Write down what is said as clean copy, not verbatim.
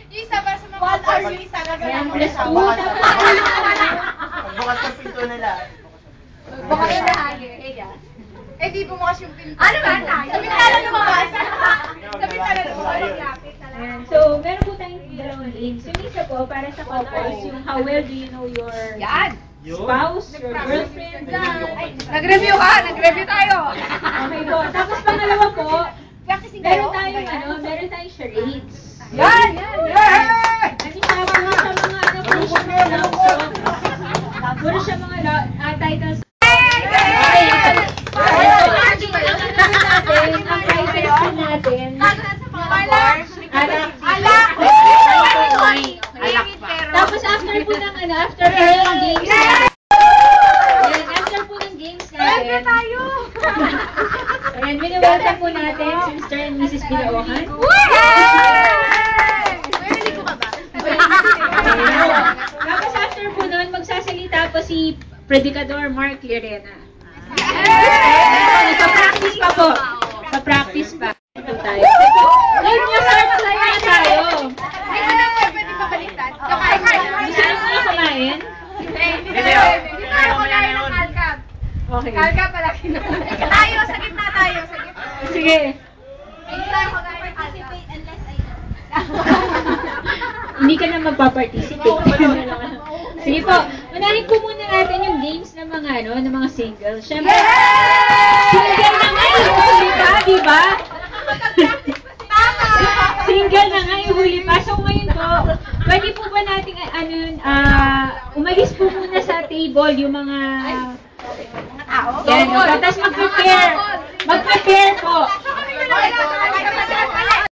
Isa ba sa mga hour yung isa gagawin? Bukas ang pinto nila. Bukas na hali. Eh di bumukas yung pinto. Ano ba? Sabi tala lumabas. Sabi tala lumabas. So, meron po tayong dalawang games. Yung isa po, para sa couples, yung how well do you know your spouse, your girlfriend. Nag-review ka! Nag-review tayo! Okay po. Tapos pangalawa po, meron tayong charades. Yan! Kasi siya po sa mga puro siya mga love songs. Puro siya mga titles. Ang prizes po natin. Tapos after po ng after ng games natin. After po ng games natin. Ayan, welcome po natin si Mr. and Mrs. Binaohan. Tapos after po nun, magsasalita po si Predicador Mark Llerena. Nagpa-practice pa po. Pa-practice pa. Ito tayo. Ngayon nyo, start na tayo. Ay, ano nga, pwede pa baliktad? Gusto nyo muna kumain? Video! Tayo kumain ng kalkap. Okay. Kalkap pala kinuha. Tayo, sa gitna tayo. Sige. Hindi tayo mag-participate unless I Hindi ka na magpa-participate. Sige po. Unahin po muna natin yung games ng mga ng mga singles. Siyempre, single na nga yung huli pa, di ba? Single na nga yung huli pa. So ngayon po, pwede po ba natin umalis po muna sa table yung mga tao? Yan. Tapos mag-prepare. Mag-prepare po.